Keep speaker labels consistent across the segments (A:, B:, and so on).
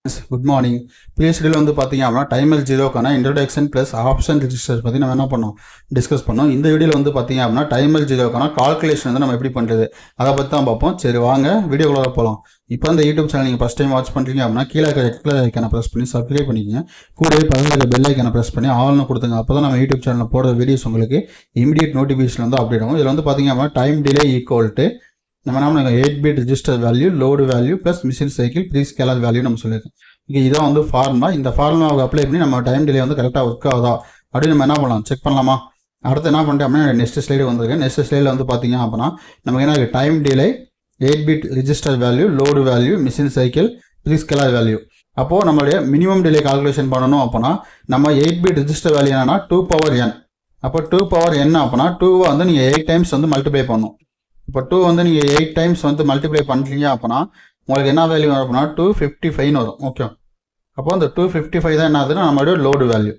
A: Good morning. Previous video வந்து பாத்தீங்க அப்படினா டைமர் 0 கான இன்ட்ரோடக்ஷன் பிளஸ் ஆப்ஷன் ரெஜிஸ்டர்ஸ் பத்தி நம்ம என்ன பண்ணோம் டிஸ்கஸ் பண்ணோம். இந்த வீடியோல வந்து பாத்தீங்க அப்படினா டைமர் 0 கான கால்குலேஷன் வந்து நம்ம எப்படி பண்றது அத பத்தி தான் பாப்போம். சரி வாங்க வீடியோக்குள்ள போலாம். இப்போ இந்த YouTube சேனல் நீங்க ஃபர்ஸ்ட் டைம் வாட்ச் பண்றீங்க அப்படினா கீழ இருக்க ரெட் கலர் ஐகானை பிரஸ் பண்ணி சப்ஸ்கிரைப் பண்ணிக்கங்க. கூடவே பக்கத்துல இருக்க பெல் ஐகானை பிரஸ் பண்ணி ஆல்னு கொடுத்துங்க. அப்பதான் நம்ம YouTube சேனல்ல போடுற வீடியோஸ் உங்களுக்கு இமிடியேட் நோட்டிஃபிகேஷன் வந்து அப்டேட் ஆகும். இதுல வந்து பாத்தீங்க அப்படினா டைம் டிலே ஈக்குவல் டு நம்ம நாம 8-bit register value load value plus machine cycle prescaler value நம்ம சொல்லிருக்கோம். இதான் வந்து ஃபார்முலா. இந்த ஃபார்முலாவை அப்ளை பண்ணி நம்ம டைம் டிலே வந்து கரெக்டாக ஒர்க் ஆகுதா அப்படின்னு நம்ம என்ன பண்ணலாம் செக் பண்ணலாமா. அடுத்து என்ன பண்ணிட்டேன் அப்படின்னா நெக்ஸ்ட் ஸ்லைடு வந்திருக்கு. நெக்ஸ்ட் ஸ்லைடில் வந்து பார்த்தீங்க அப்படின்னா நமக்கு என்ன time delay 8-bit register value load value machine cycle prescaler value. அப்போது நம்மளுடைய மினிமம் டிலே கால்குலேஷன் பண்ணணும் அப்படின்னா நம்ம 8-bit ரெஜிஸ்டர் வேல்யூ என்னன்னா 2n. அப்போ 2n அப்படின்னா 2 வந்து நீங்கள் 8 டைம்ஸ் வந்து மல்டிப்ளை பண்ணணும். இப்போ 2 வந்து நீங்கள் 8 டைம்ஸ் வந்து மல்டிப்ளை பண்ணுறீங்க அப்படின்னா உங்களுக்கு என்ன வேல்யூ வரும் அப்படின்னா 255 வரும். ஓகே, அப்போ அந்த 255 தான் என்ன ஆகுதுன்னா நம்மளுடைய லோடு வேல்யூ.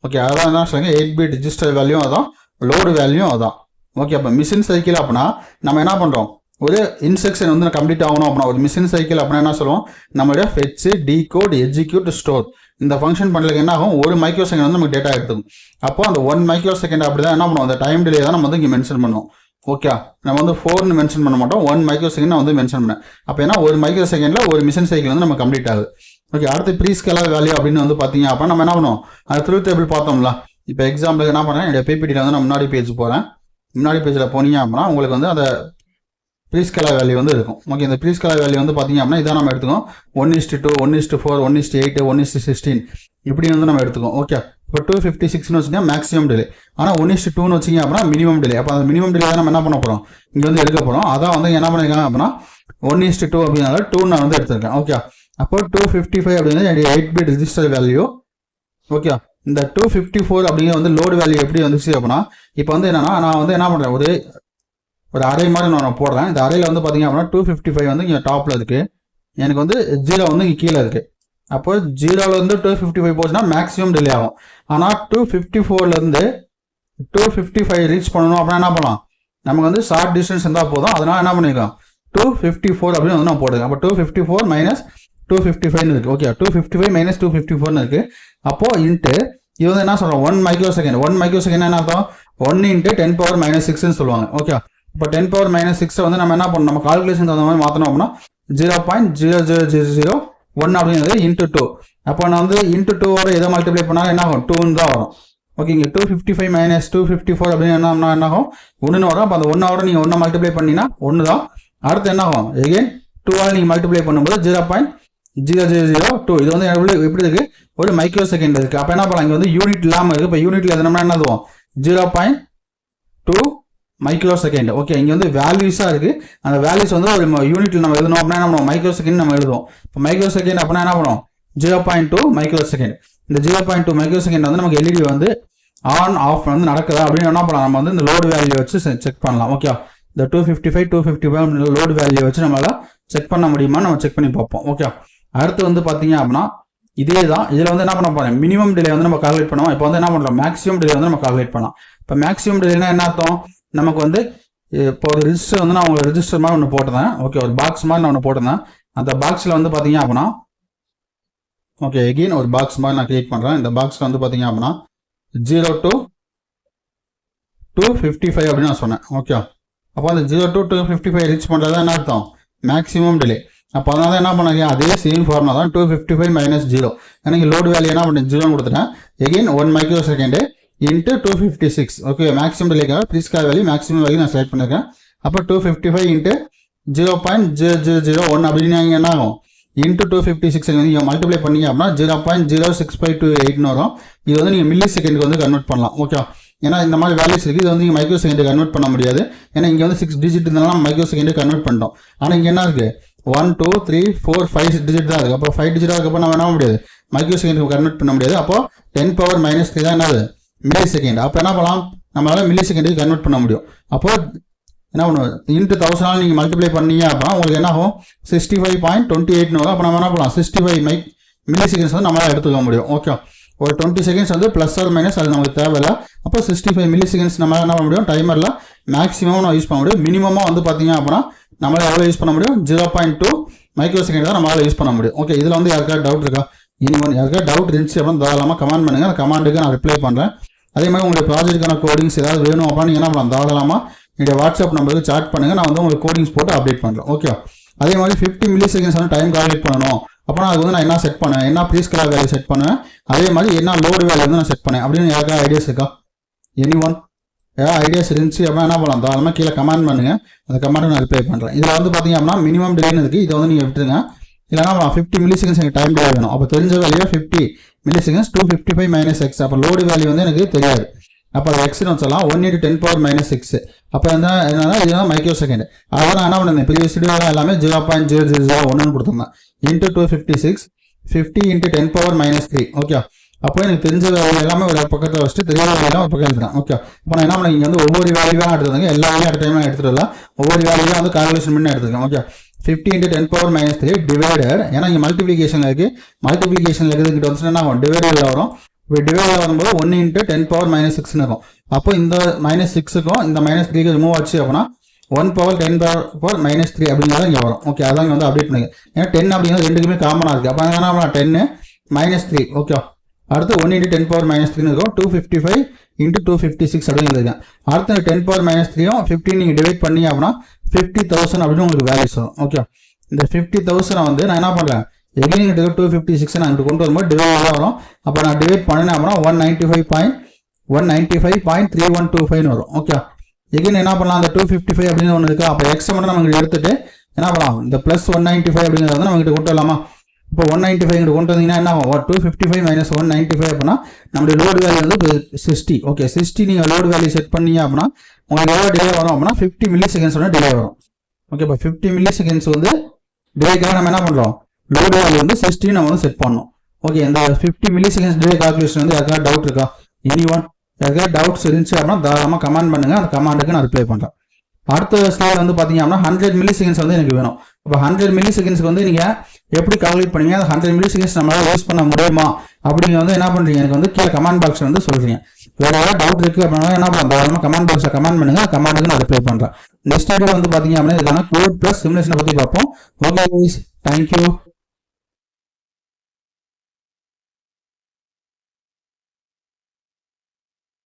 A: ஓகே, அதான் என்ன சொல்லுங்க 8-bit ரெஜிஸ்டர் வேல்யூ அதான் லோடு வேல்யூ அதான். ஓகே, அப்போ மிஷின் சைக்கிள் அப்படின்னா நம்ம என்ன பண்ணுறோம் ஒரு இன்ஸ்ட்ரக்ஷன் வந்து கம்ப்ளீட் ஆகணும் அப்படின்னா ஒரு மிஷின் சைக்கிள் அப்படின்னா என்ன சொல்லுவோம் நம்மளுடைய ஃபெட்ச் டீகோட் எக்ஸிக்யூட் ஸ்டோர் இந்த ஃபங்க்ஷன் பண்ணுறதுக்கு என்ன ஆகும் 1 மைக்ரோ செகண்ட் வந்து நமக்கு டேட்டா எடுத்துக்கும். அப்போ அந்த 1 மைக்ரோ செகண்ட் அப்படி தான் என்ன பண்ணுவோம் அந்த டைம் டிலே தான் நம்ம வந்து இங்கே மென்ஷன் பண்ணுவோம். ஓகே, நம்ம வந்து 4ன்னு மென்ஷன் பண்ண மாட்டோம் 1 மைக்ரோ செகண்ட் நான் வந்து மென்ஷன் பண்ணேன். அப்போ ஏன்னா 1 மைக்ரோ செகண்டில் ஒரு மிஷின் சைக்கிள் வந்து நம்ம கம்ப்ளீட் ஆகுது. ஓகே, அடுத்து prescaler வேல்யூ அப்படின்னு வந்து பார்த்தீங்க அப்படின்னா நம்ம என்ன பண்ணுவோம் அது ட்ரூத் டேபிள் பார்த்தோம்ல. இப்போ எக்ஸாம்பிளுக்கு என்ன பண்ணுறேன் என்னுடைய பிபிடியில் வந்து நான் முன்னாடி பேஜ் போகிறேன். முன்னாடி பேஜில் போனீங்க அப்படின்னா உங்களுக்கு வந்து அந்த prescaler வேல்யூ வந்து இருக்கும். ஓகே, இந்த prescaler வேல்யூ வந்து பார்த்தீங்க அப்படின்னா இதான் நம்ம எடுத்துக்கோம் 1:2 1:4 1:8 1:16 இப்படி வந்து நம்ம எடுத்துக்கோம். ஓகே, இப்போ 256ன்னு வச்சுன்னா மேக்ஸிமம் டிலே. ஆனால் 1:2ன்னு வச்சிங்க அப்படின்னா மினிமம் டிலே. அப்போ அந்த மினிமம் டிலே தான் நம்ம என்ன பண்ண போகிறோம் இங்கே வந்து எடுக்க போகிறோம். அதான் வந்து என்ன பண்ணியிருக்காங்க அப்படின்னா 1:2 அப்படின்னால 2 நான் வந்து எடுத்திருக்கேன். ஓகே, அப்போ 255 அப்படிங்கிறது என்னுடைய 8-bit ரெஜிஸ்டர் வேல்யூ. ஓகே, இந்த 254 அப்படிங்கிற வந்து லோடு வேல்யூ எப்படி வந்துச்சு அப்படின்னா இப்போ வந்து என்னன்னா நான் வந்து என்ன பண்ணுறேன் ஒரு அரே மாதிரி நான் போடுறேன். இந்த அறையில் வந்து பார்த்தீங்க அப்படின்னா 255 வந்து இங்கே டாப்பில் இருக்குது. எனக்கு வந்து 0 வந்து இங்கே கீழே இருக்குது. அப்போ 0லேருந்து 255 போச்சுன்னா மேக்ஸிமம் டிலே ஆகும். ஆனால் 254லேருந்து 255 ரீச் பண்ணணும் அப்படின்னா என்ன பண்ணலாம் நமக்கு வந்து ஷார்ட் டிஸ்டன்ஸ் இருந்தால் போதும். அதனால் என்ன பண்ணிக்கலாம் 254 அப்படின்னு வந்து நான் போடுறேன். அப்போ 254 மைனஸ் 255 இருக்குது. ஓகே, 255 மைனஸ் 254 இருக்குது. அப்போது இன்ட்டு இது வந்து என்ன சொல்கிறோம் 1 மைக்ரோ செகண்ட். 1 மைக்ரோ செகண்ட் என்ன அர்த்தம் 1 × 10⁻⁻6ன்னு சொல்லுவாங்க. ஓகே, இப்போ 10⁻⁻6 வந்து நம்ம என்ன பண்ணணும் நம்ம கால்குலேஷன் தகுந்த மாதிரி மாற்றணும் அப்படின்னா 0.00001 அப்படிங்கிறது இன்ட்டு 2. அப்போ நான் வந்து இன்ட்டு 2ஓட எதை மல்டிப்ளை பண்ணாலும் என்ன ஆகும் 2ன்னு தான் வரும். ஓகே, இங்கே 255 மைனஸ் 254 அப்படின்னு என்ன ஆகும் 1ன்னு வரும். அப்போ அந்த 1ஓட நீங்கள் 1 மல்டிப்ளை பண்ணிங்கன்னா 1 தான். அடுத்து என்ன ஆகும் எகெயின் 2ஆல் நீங்கள் மல்டிப்ளை பண்ணும்போது 0.0002 இது வந்து எப்படி இருக்குது ஒரு மைக்ரோ செகண்ட் இருக்குது. அப்போ என்ன பண்ணலாம் இங்கே வந்து யூனிட் இல்லாமல் இருக்குது. இப்போ யூனிட்ல எதுனா என்ன ஆகும் 0.2 மைக்ரோ செகண்ட். ஓகே, இங்கே வந்து வேல்யூஸாக இருக்குது. அந்த வேல்யூஸ் வந்து ஒரு யூனிட்டில் நம்ம எழுதணும் அப்படின்னா நம்ம மைக்ரோ செகண்ட் நம்ம எழுதுவோம். இப்போ மைக்ரோ செகண்ட் அப்படின்னா என்ன பண்ணுவோம் 0.2 மைக்ரோ செகண்ட். இந்த 0.2 மைக்ரோ செகண்ட் வந்து நமக்கு எல்இடி வந்து ஆன் ஆஃப் வந்து நடக்குதா அப்படின்னு என்ன பண்ணலாம் நம்ம வந்து இந்த லோடு வேல்யூ வச்சு செக் பண்ணலாம். ஓகே, இந்த 255 லோடு வேல்யூ வச்சு நம்மளால் செக் பண்ண முடியுமா நம்ம செக் பண்ணி பார்ப்போம். ஓகே, அடுத்து வந்து பார்த்தீங்க அப்படின்னா இதே தான் இதில் வந்து என்ன பண்ண போகிறேன் மினிமம் டிலே வந்து நம்ம கால்குலேட் பண்ணுவோம். இப்போ வந்து என்ன பண்ணுறோம் மேக்ஸிமம் டிலே வந்து நம்ம கால்குலேட் பண்ணலாம். இப்போ மேக்ஸிமம் டிலேனா என்ன அர்த்தம் நமக்கு வந்து இப்போ ஒரு ரெஜிஸ்டர் வந்து நான் உங்களுக்கு ரெஜிஸ்டர் மாதிரி ஒன்று போட்டிருந்தேன். ஓகே, ஒரு பாக்ஸ் மாதிரி நான் ஒன்று போட்டிருந்தேன். அந்த பாக்ஸில் வந்து பார்த்தீங்க அப்படின்னா ஓகே எகெயின் ஒரு பாக்ஸ் மாதிரி நான் கிரியேட் பண்ணுறேன். இந்த பாக்ஸில் வந்து பார்த்தீங்க அப்படின்னா 0 to 255 அப்படின்னு நான் சொன்னேன். ஓகே, அப்போ அந்த 0 to 255 ரீச் பண்ணுறது என்ன அர்த்தம் மேக்ஸிமம் டிலே. அப்போ அதனால என்ன பண்ணாங்க அதே சேம் ஃபார்முலா தான் 255 மைனஸ் 0. எனக்கு லோடு வேல்யூ என்ன பண்ணேன் 0 கொடுத்துட்டேன். Again 1 micro second into 256. Okay, maximum டிலேக்காக prescaler வேல்யூ மேக்ஸிமம் வேல்யூ நான் செலக்ட் பண்ணியிருக்கேன். அப்போ 255 இன்ட்டு 0.0001 அப்படின்னு என்ன ஆகும் இன்ட்டு 256 வந்து நீங்கள் மல்டிப்ளை பண்ணிங்க அப்படின்னா 0.06528ன்னு வரும். இது வந்து நீங்கள் மில்லி செகண்டுக்கு வந்து கன்வெர்ட் பண்ணலாம். ஓகே, ஏன்னா இந்த மாதிரி வேல்யூஸ் இருக்குது. இது வந்து நீங்கள் மைக்ரோ செகண்டுக்கு கன்வெர்ட் பண்ண முடியாது. ஏன்னா இங்கே வந்து 6 டிஜிட் இருந்தாலும் நம்ம மைக்ரோ செகண்டுக்கு கன்வெர்ட் பண்ணிட்டோம். ஆனால் இங்கே என்ன இருக்குது 1 2 3 4 5 டிஜிட் தான் இருக்குது. அப்போ 5 டிஜிட் அதுக்கப்புறம் நம்ம என்ன முடியாது மைக்ரோ செகண்டுக்கு கன்வெர்ட் பண்ண முடியாது. அப்போ 10⁻⁻3 தான் என்னது மில்லி செகண்ட். அப்போ என்ன பண்ணலாம் நம்மளால மில்லி செகண்டுக்கு கன்வெர்ட் பண்ண முடியும். அப்போ என்ன பண்ணுவோம் இன்ட்டு 1000 நீங்கள் மல்டிப்ளை பண்ணீங்க அப்படின்னா உங்களுக்கு என்ன ஆகும் 65.28ன்னு வரும். அப்போ நம்ம என்ன பண்ணலாம் 65 மில்லி செகண்ட்ஸ் வந்து நம்மளால் எடுத்துக்க முடியும். ஓகே, ஒரு 20 செகண்ட்ஸ் வந்து ப்ளஸ் ஆர் மைனஸ் அது நமக்கு தேவையில்லை. அப்போ 65 மில்லி செகண்ட்ஸ் நம்மளால் என்ன பண்ண முடியும் டைமரில் மேக்ஸிமம் நம்ம யூஸ் பண்ண முடியும். மினிமமாக வந்து பார்த்தீங்க அப்படின்னா நம்மளால் எவ்வளோ யூஸ் பண்ண முடியும் 0.2 மைக்ரோ செகண்ட் தான் நம்மளால் யூஸ் பண்ண முடியும். ஓகே, இதில் வந்து யாருக்காவது டவுட் இருக்கா? இனிமேல் யாருக்காவது டவுட் இருந்துச்சு அப்படின்னு தாராளமாக கமெண்ட் பண்ணுங்கள். அந்த கமெண்ட்டுக்கு நான் ரிப்ளை பண்ணுறேன். அதே மாதிரி உங்களுடைய ப்ராஜெக்ட்டுக்கான கோடிங்ஸ் ஏதாவது வேணும் அப்படின்னு என்ன பண்ணலாம், தாராளமாக என்னுடைய வாட்ஸ்அப் நம்பருக்கு சாட் பண்ணுங்கள். நான் வந்து உங்களுக்கு கோடிங்ஸ் போட்டு அப்டேட் பண்ணுறேன். ஓகே, அதே மாதிரி 50 மில்லி செகண்ட்ஸ் வந்து டைம் கால்குலேட் பண்ணணும் அப்படின்னா அதுக்கு வந்து நான் என்ன செட் பண்ணேன், என்ன ப்ரீஸ்கேலர் வேல்யூ செட் பண்ணுவேன், அதே மாதிரி என்ன லோடு வேல்யூ வந்து நான் செட் பண்ணேன் அப்படின்னு யாருக்காவது ஐடியாஸ் இருக்கா? எனி ஒன் ஏதாவது ஐடியாஸ் இருந்துச்சு அப்படின்னா என்ன பண்ணலாம், தாராளமாக கீழே கமெண்ட் பண்ணுங்கள். அந்த கமெண்ட்டை நான் ரிப்ளை பண்ணுறேன். இதில் வந்து பார்த்தீங்க அப்படின்னா மினிமம் டிலேன்னு இருக்குது, இதை வந்து நீங்கள் விட்டுருங்க. இல்லைனா 50 மில்லி செகண்ட்ஸ் எனக்கு டைம் டிலே வேணும். அப்போ தெரிஞ்ச வேல்யூ 50 மில்லி செகண்ட்ஸ் 255 - x. அப்போ லோடு வேல்யூ வந்து எனக்கு தெரியாது. அப்போ அது எக்ஸ்னு வச்சலாம் 1 × 10⁻⁻6. அப்போ வந்து என்னன்னா இதுதான் மைக்ரோ செகண்ட். அதான் நான் என்ன பண்ணேன், ப்ரீவியஸ் வீடியோலாம் எல்லாமே 0.0001 கொடுத்துருந்தேன். இன்ட்டு 256 50 × 10⁻⁻3. ஓகே, அப்போ எனக்கு தெரிஞ்ச வேல்யூ எல்லாமே ஒரு பக்கத்தில் வச்சுட்டு தெரியாத வேலையெல்லாம் ஒரு பக்கம் எழுதுறேன். ஓகே, இப்போ நான் என்ன பண்ணேன், இங்கே வந்து ஒவ்வொரு வேல்யூவாக எடுத்துருந்தாங்க, எல்லா வேலையும் அடுத்த டைம் எடுத்துகிட்டு ஒவ்வொரு வேல்யூவாக வந்து கால்குலேஷன் பண்ணி எடுத்துருக்கேன். ஓகே, 50 × 10⁻³ டிவைடட், ஏன்னா இங்கே மல்டிப்ளிகேஷன் இருக்குது, மல்டிப்ளிகேஷனில் இருக்கிறதுக்கிட்ட வந்துச்சுன்னா டிவைடில் வரும். இப்போ டிவைடில் வரும்போது 1 × 10⁻⁻6 இருக்கும். அப்போ இந்த -6க்கும் இந்த -3க்கு ரிமூவ் ஆச்சு அப்படின்னா 1/10⁻³ அப்படிங்கிறத இங்கே வரும். ஓகே, அதான் இங்கே வந்து அப்டேட் பண்ணுங்க. ஏன்னா 10 அப்படிங்கிறது ரெண்டுக்குமே காமனாக இருக்குது. அப்போ என்ன 10 - 3. ஓகே, அடுத்து 1 × 10⁻³ இருக்கும். 255 × 256 அப்படின்னு இருக்கேன். அடுத்து 10⁻³ 15 நீங்கள் டிவைட் பண்ணி அப்படின்னா 50,000 அப்படின்னு உங்களுக்கு வேல்யூஸ் வரும். ஓகே, இந்த 50,000 வந்து நான் என்ன பண்ணுறேன், எகைன் 256 நான் கொண்டு வரும்போது டிவைட் வரும். அப்போ நான் டிவைட் பண்ணினேன் அப்படின்னா 195.3125 வரும். ஓகே, எகைன் என்ன பண்ணலாம், அந்த 255 அப்படின்னு ஒன்று இருக்குது. அப்போ எக்ஸ் மட்டும் நமக்கு எடுத்துட்டு என்ன பண்ணலாம், இந்த ப்ளஸ் 195 அப்படிங்கிறத வந்து நம்ம கொண்டு வரலாமா? இப்போ 195 கொண்டு வந்தீங்கன்னா என்ன ஆகும், 255 - 195 அப்படின்னா நம்மளுடைய லோடு வேல்யூ வந்து 60. ஓகே, 60 நீங்கள் லோடு வேல்யூ செட் பண்ணீங்க அப்படின்னா உங்களுக்கு எவ்வளோ டிலே வரும் அப்படின்னா 50 மில்லி செகண்ட்ஸ் வந்து டிலே வரும். ஓகே, இப்போ 50 மில்லி செகண்ட்ஸ் வந்து டிலேக்காக நம்ம என்ன பண்ணுறோம், லோடு வேல்யூ வந்து 60 நம்ம வந்து செட் பண்ணணும். ஓகே, இந்த 50 மில்லி செகண்ட்ஸ் டிலே கால்குலேஷன் வந்து யாருக்காவது டவுட் இருக்கா? எனி ஒன் யாருக்காவது டவுட்ஸ் இருந்துச்சு அப்படின்னா தாராளமாக கமெண்ட் பண்ணுங்கள். அந்த கமெண்ட்டுக்கு நான் ரிப்ளை பண்ணுறேன். அடுத்த ஸ்லைட் வந்து பார்த்தீங்க அப்படின்னா 100 மில்லி செகண்ட்ஸ் வந்து எனக்கு வேணும். இப்போ 100 மில்லி செகண்ட்ஸ்க்கு வந்து நீங்கள் எப்படி கால்குலேட் பண்ணீங்க, அந்த 100 மில்லி செகண்ட்ஸ் நம்மளால் யூஸ் பண்ண முடியுமா அப்படிங்கிற வந்து என்ன பண்ணுறீங்க, எனக்கு வந்து கீழே கமெண்ட் பாக்ஸ் வந்து சொல்கிறீங்க. வேறு ஏதாவது டவுட் இருக்குது அப்படின்னா என்ன பண்ணலாம், தாராளமாக கமெண்ட் பாக்ஸில் கமெண்ட் பண்ணுங்கள். கமெண்ட்டுக்கு நான் ரிப்ளை பண்ணுறேன். நெக்ஸ்ட் வீடியோ வந்து பார்த்தீங்க அப்படின்னா இதுக்கான கோட் ப்ளஸ் சிமுலேஷனை பற்றி பார்ப்போம். Okay, thank you.